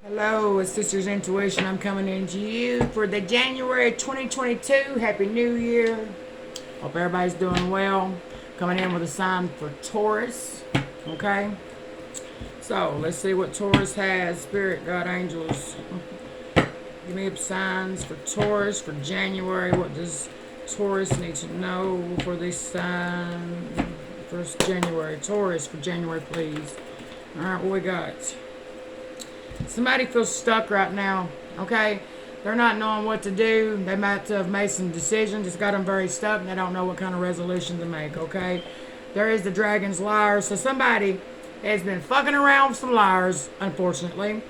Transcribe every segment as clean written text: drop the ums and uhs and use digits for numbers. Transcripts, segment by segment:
Hello, it's Sisters Intuition. I'm coming in to you for the January 2022. Happy New Year. Hope everybody's doing well. Coming in with a sign for Taurus. Okay? So, let's see what Taurus has. Spirit, God, angels. Give me signs for Taurus for January. What does Taurus need to know for this sign? First January. Taurus for January, please. Alright, what we got? Somebody feels stuck right now, okay? They're not knowing what to do. They might have made some decisions. It's got them very stuck, and they don't know what kind of resolution to make, okay? There is the dragon's lyre. So somebody has been fucking around with some liars, unfortunately.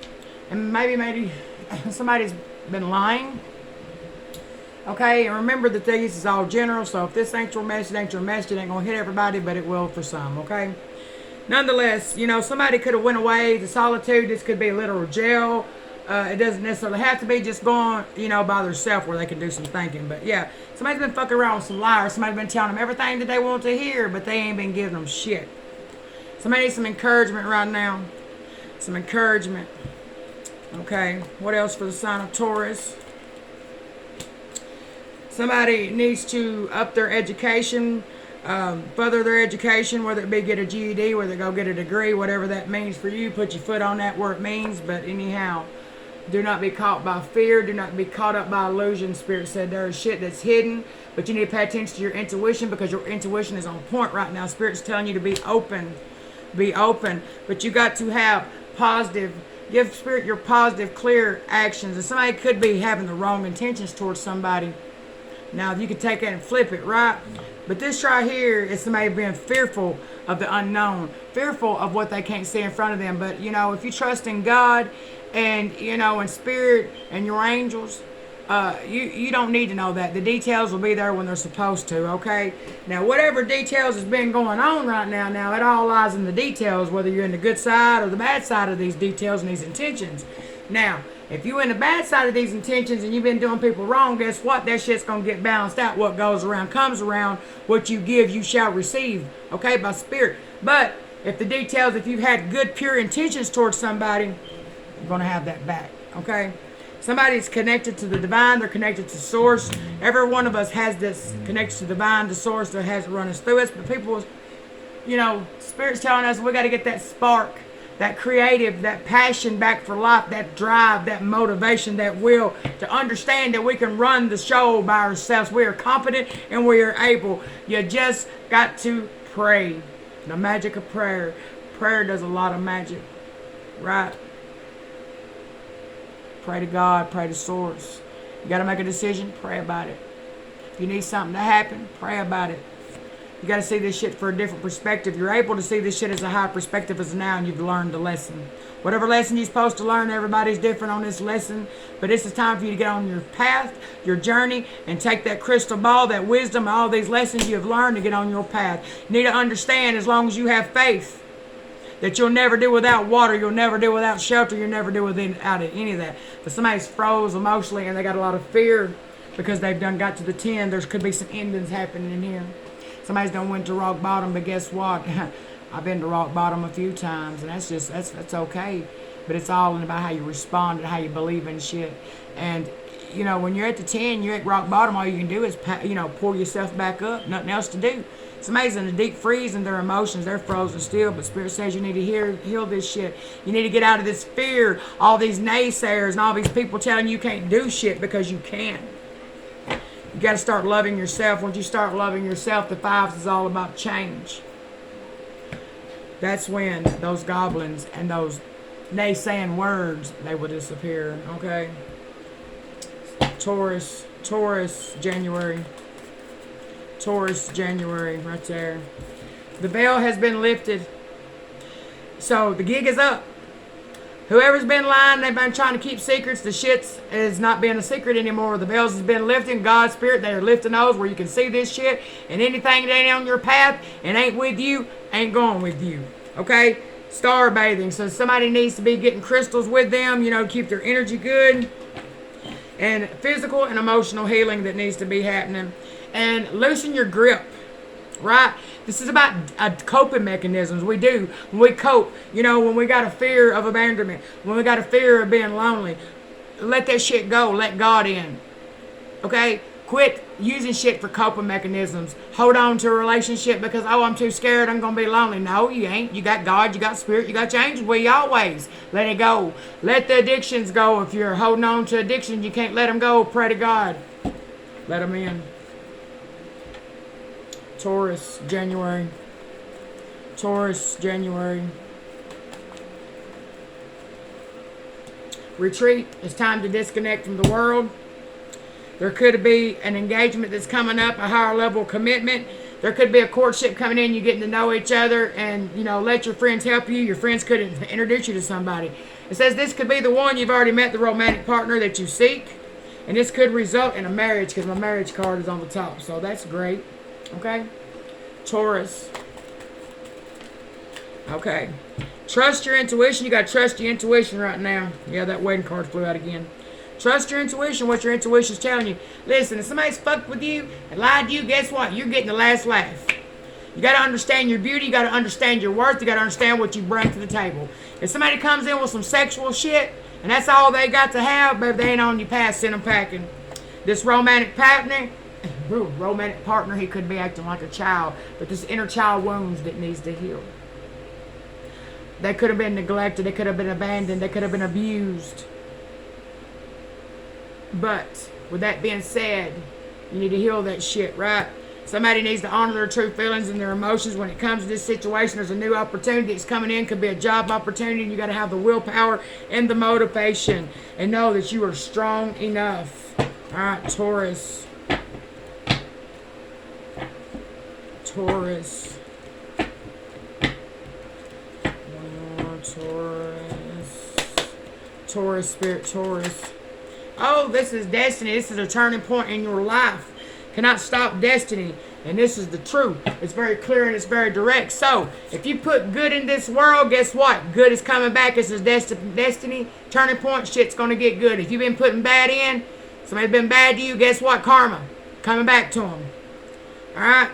And maybe somebody's been lying. Okay, and remember that this is all general, so if this ain't your message, it ain't your message. It ain't going to hit everybody, but it will for some, okay? Nonetheless, somebody could have went away to solitude. This could be a literal jail. It doesn't necessarily have to be just going, by themselves where they can do some thinking. But yeah, somebody's been fucking around with some liars. Somebody's been telling them everything that they want to hear, but they ain't been giving them shit. Somebody needs some encouragement right now. Some encouragement. Okay, what else for the sign of Taurus? Somebody needs to up their education. Further their education, whether it be get a GED, whether it go get a degree, whatever that means for you, put your foot on that where it means. But anyhow, do not be caught by fear. Do not be caught up by illusion. Spirit said there is shit that's hidden, but you need to pay attention to your intuition because your intuition is on point right now. Spirit's telling you to be open. Be open. But you got to have positive, give Spirit your positive, clear actions. And somebody could be having the wrong intentions towards somebody. Now, you can take it and flip it, right? But this right here is somebody being fearful of the unknown, fearful of what they can't see in front of them. But, if you trust in God and, in spirit and your angels, you don't need to know that. The details will be there when they're supposed to, okay? Now, whatever details has been going on right now, it all lies in the details, whether you're in the good side or the bad side of these details and these intentions. Now, if you're in the bad side of these intentions and you've been doing people wrong, guess what? That shit's going to get balanced out. What goes around comes around. What you give, you shall receive. Okay? By spirit. But if the details, if you've had good, pure intentions towards somebody, you're going to have that back. Okay? Somebody's connected to the divine. They're connected to source. Every one of us has this connected to divine, to source that has run us through us. But people, Spirit's telling us we got to get that spark, that creative, that passion back for life, that drive, that motivation, that will to understand that we can run the show by ourselves. We are competent and we are able. You just got to pray. The magic of prayer. Prayer does a lot of magic, right? Pray to God, pray to Source. You got to make a decision, pray about it. If you need something to happen, pray about it. You got to see this shit for a different perspective. You're able to see this shit as a high perspective as now, and you've learned the lesson. Whatever lesson you're supposed to learn, everybody's different on this lesson. But this is time for you to get on your path, your journey, and take that crystal ball, that wisdom, all these lessons you've learned to get on your path. You need to understand, as long as you have faith, that you'll never do without water, you'll never do without shelter, you'll never do without any of that. But somebody's froze emotionally and they got a lot of fear because they've got to the 10. There could be some endings happening in here. Somebody's done went to rock bottom, but guess what? I've been to rock bottom a few times, and that's okay. But it's all about how you respond and how you believe in shit. And, when you're at the 10, you're at rock bottom, all you can do is, pull yourself back up. Nothing else to do. Somebody's in a deep freeze in their emotions. They're frozen still, but Spirit says you need to heal this shit. You need to get out of this fear, all these naysayers and all these people telling you can't do shit because you can. You got to start loving yourself. Once you start loving yourself, the 5s is all about change. That's when those goblins and those naysaying words, they will disappear. Okay? Taurus, January. Taurus, January, right there. The veil has been lifted. So the gig is up. Whoever's been lying, they've been trying to keep secrets. The shit is not being a secret anymore. The veils has been lifted. God's Spirit, they're lifting those where you can see this shit. And anything that ain't on your path and ain't with you, ain't going with you. Okay? Star bathing. So somebody needs to be getting crystals with them, to keep their energy good. And physical and emotional healing that needs to be happening. And loosen your grip. right? This is about coping mechanisms. We do. When we cope, when we got a fear of abandonment, when we got a fear of being lonely, let that shit go. Let God in. Okay? Quit using shit for coping mechanisms. Hold on to a relationship because, oh, I'm too scared, I'm going to be lonely. No, you ain't. You got God, you got spirit, you got your angels with you always. Let it go. Let the addictions go. If you're holding on to addictions, you can't let them go. Pray to God. Let them in. Taurus, January. Taurus, January. Retreat. It's time to disconnect from the world. There could be an engagement that's coming up, a higher level commitment. There could be a courtship coming in, you getting to know each other, and, let your friends help you. Your friends could introduce you to somebody. It says this could be the one. You've already met the romantic partner that you seek. And this could result in a marriage because my marriage card is on the top. So that's great. Okay? Taurus. Okay. Trust your intuition. You got to trust your intuition right now. Yeah, that wedding card flew out again. Trust your intuition, what your intuition's telling you. Listen, if somebody's fucked with you and lied to you, guess what? You're getting the last laugh. You got to understand your beauty. You got to understand your worth. You got to understand what you bring to the table. If somebody comes in with some sexual shit and that's all they got to have, baby, they ain't on your path, send them packing. This romantic partner, he could be acting like a child, but this inner child wounds that needs to heal. They could have been neglected. They could have been abandoned. They could have been abused. But with that being said, you need to heal that shit, right? Somebody needs to honor their true feelings and their emotions when it comes to this situation. There's a new opportunity that's coming in. Could be a job opportunity. And you got to have the willpower and the motivation and know that you are strong enough. All right, Taurus. Taurus. One more Taurus. Taurus, Spirit, Taurus. Oh, this is destiny. This is a turning point in your life. Cannot stop destiny. And this is the truth. It's very clear and it's very direct. So, if you put good in this world, guess what? Good is coming back. This is destiny. Turning point, shit's going to get good. If you've been putting bad in, somebody's been bad to you, guess what? Karma. Coming back to them. Alright?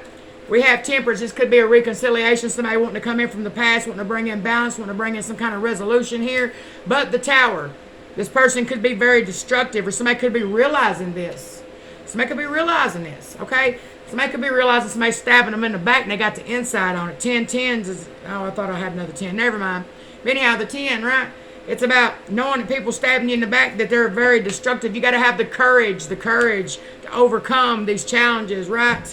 We have temperance. This could be a reconciliation. Somebody wanting to come in from the past, wanting to bring in balance, wanting to bring in some kind of resolution here. But the Tower. This person could be very destructive, or somebody could be realizing this. Somebody could be realizing this, okay? Somebody could be realizing somebody stabbing them in the back and they got the inside on it. 10 tens is, oh, I thought I had another 10. Never mind. But anyhow, the 10, right? It's about knowing that people stabbing you in the back, that they're very destructive. You got to have the courage to overcome these challenges, right?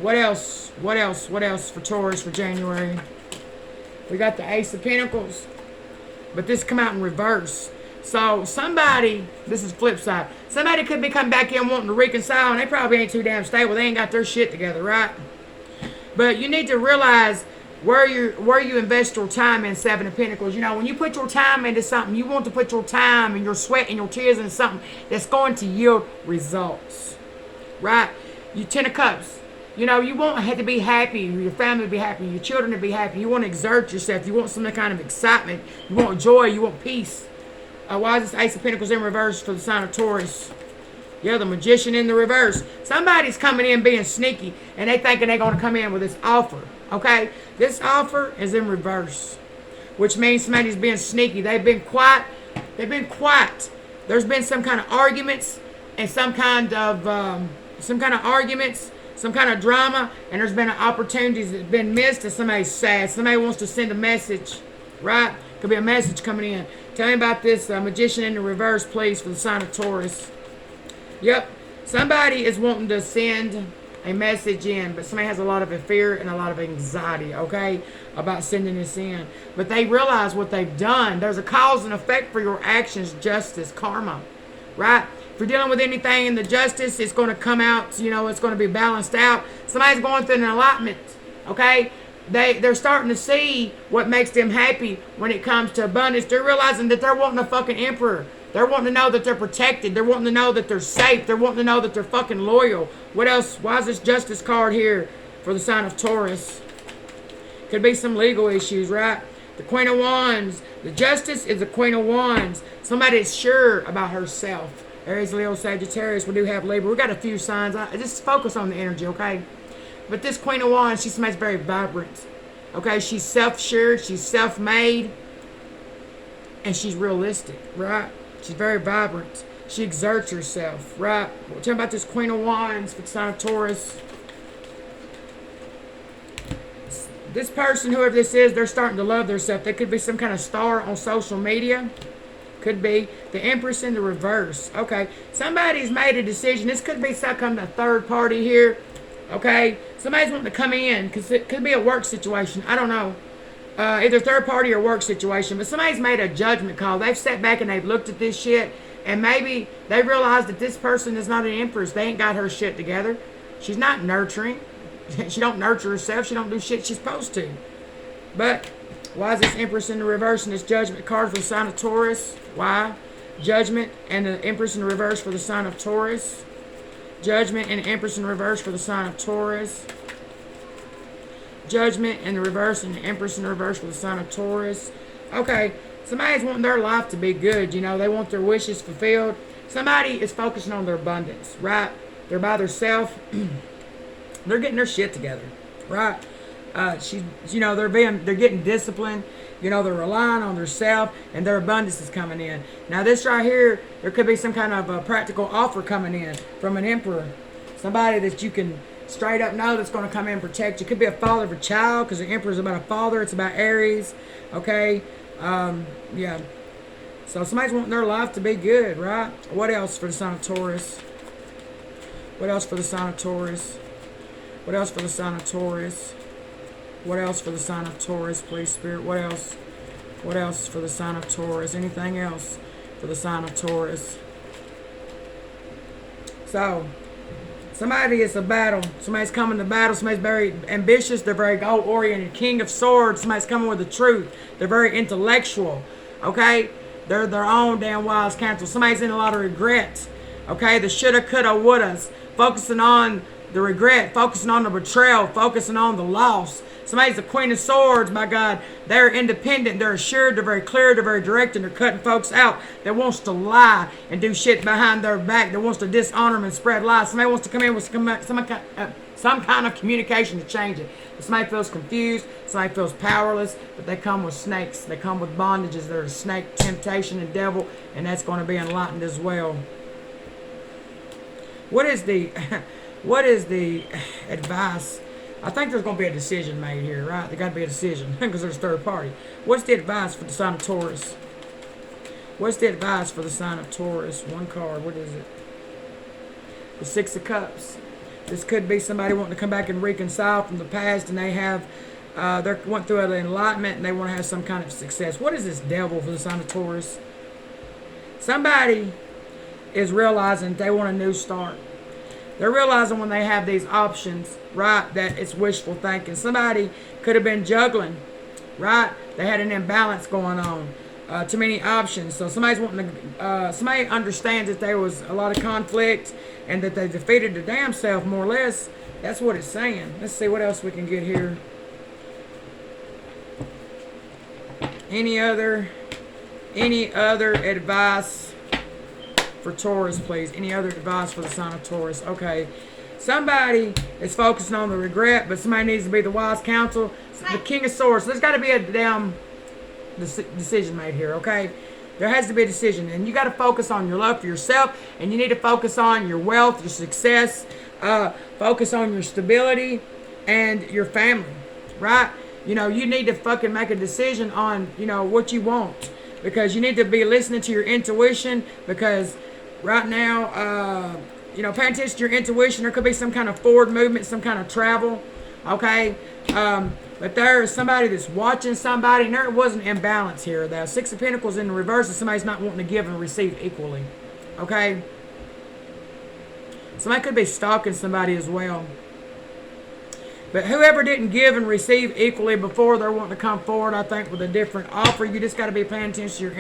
What else? What else? What else for Taurus for January? We got the Ace of Pentacles. But this come out in reverse. So somebody, this is flip side, somebody could be coming back in wanting to reconcile and they probably ain't too damn stable. They ain't got their shit together, right? But you need to realize where you invest your time in. Seven of Pentacles. When you put your time into something, you want to put your time and your sweat and your tears into something that's going to yield results, right? You 10 of Cups. You want to be happy, your family to be happy, your children to be happy. You want to exert yourself. You want some kind of excitement. You want joy. You want peace. Why is this Ace of Pentacles in reverse for the sign of Taurus? Yeah, the Magician in the reverse. Somebody's coming in being sneaky, and they thinking they're going to come in with this offer. Okay? This offer is in reverse, which means somebody's being sneaky. They've been quiet. There's been some kind of arguments and some kind of drama, and there's been opportunities that have been missed, and somebody's sad. Somebody wants to send a message, right? Could be a message coming in. Tell me about this Magician in the reverse, please, for the sign of Taurus. Yep. Somebody is wanting to send a message in, but somebody has a lot of fear and a lot of anxiety, okay, about sending this in. But they realize what they've done. There's a cause and effect for your actions, justice, karma, right? If you're dealing with anything in the justice, it's going to come out, it's going to be balanced out. Somebody's going through an allotment, okay? They're starting to see what makes them happy when it comes to abundance. They're realizing that they're wanting a fucking emperor. They're wanting to know that they're protected. They're wanting to know that they're safe. They're wanting to know that they're fucking loyal. What else? Why is this Justice card here for the sign of Taurus? Could be some legal issues, right? The Queen of Wands. The Justice is the Queen of Wands. Somebody is sure about herself. Aries, Leo, Sagittarius. We do have Libra. We got a few signs. Just focus on the energy, okay? But this Queen of Wands, she's somebody's very vibrant. Okay, she's self-assured, she's self-made, and she's realistic, right? She's very vibrant. She exerts herself, right? We're talking about this Queen of Wands for the sign of Taurus. This person, whoever this is, they're starting to love themselves. They could be some kind of star on social media. Could be the Empress in the reverse. Okay, somebody's made a decision. This could be some kind of third party here. Okay, somebody's wanting to come in because it could be a work situation. I don't know. Either third party or work situation. But somebody's made a judgment call. They've sat back and they've looked at this shit. And maybe they realize that this person is not an Empress. They ain't got her shit together. She's not nurturing. She don't nurture herself. She don't do shit she's supposed to. But why is this Empress in the reverse and this Judgment card for the sign of Taurus? Why? Judgment and the Empress in the reverse for the sign of Taurus. Judgment and the Empress in the reverse for the sign of Taurus. Judgment in the reverse and the Empress in the reverse for the sign of Taurus. Okay, somebody's wanting their life to be good. You know, they want their wishes fulfilled. Somebody is focusing on their abundance, right? They're by themselves. They're getting their shit together, right? They're getting disciplined. You know, they're relying on themselves, and their abundance is coming in. Now, this right here, there could be some kind of a practical offer coming in from an emperor, somebody that you can straight up know that's going to come in and protect you. Could be a father of a child, because the emperor is about a father. It's about Aries, okay? Yeah. So somebody's wanting their life to be good, right? What else for the sign of Taurus? What else for the sign of Taurus? What else for the sign of Taurus? What else for the sign of Taurus, please, Spirit? What else? What else for the sign of Taurus? Anything else for the sign of Taurus? So, somebody is a battle. Somebody's coming to battle. Somebody's very ambitious. They're very goal-oriented. King of Swords. Somebody's coming with the truth. They're very intellectual. Okay? They're their own damn wise counsel. Somebody's in a lot of regret. Okay? The shoulda, coulda, wouldas. Focusing on the regret. Focusing on the betrayal. Focusing on the loss. Somebody's the Queen of Swords, my God. They're independent. They're assured. They're very clear. They're very direct. And they're cutting folks out that wants to lie and do shit behind their back. That wants to dishonor them and spread lies. Somebody wants to come in with some kind of communication to change it. Somebody feels confused. Somebody feels powerless. But they come with snakes. They come with bondages. They're a snake, temptation, and devil. And that's going to be enlightened as well. What is the advice? I think there's going to be a decision made here, right? There got to be a decision because there's third party. What's the advice for the sign of Taurus? What's the advice for the sign of Taurus? One card. What is it? The Six of Cups. This could be somebody wanting to come back and reconcile from the past, and they have they went through an enlightenment and they want to have some kind of success. What is this Devil for the sign of Taurus? Somebody is realizing they want a new start. They're realizing when they have these options, right, that it's wishful thinking. Somebody could have been juggling, right? They had an imbalance going on. Too many options. So somebody's wanting to, somebody understands that there was a lot of conflict and that they defeated their damn self, more or less. That's what it's saying. Let's see what else we can get here. Any other advice for Taurus, please? Any other advice for the sign of Taurus? Okay. Somebody is focusing on the regret, but somebody needs to be the wise counsel. The King of Swords. So there's got to be a damn decision made here, okay? There has to be a decision. And you got to focus on your love for yourself, and you need to focus on your wealth, your success, focus on your stability, and your family, right? You know, you need to fucking make a decision on, you know, what you want. Because you need to be listening to your intuition, because right now, you know, paying attention to your intuition. There could be some kind of forward movement, some kind of travel, okay? But there is somebody that's watching somebody, and there was an imbalance here. The Six of Pentacles in the reverse, and somebody's not wanting to give and receive equally, okay? Somebody could be stalking somebody as well. But whoever didn't give and receive equally before, they're wanting to come forward, I think, with a different offer. You just got to be paying attention to your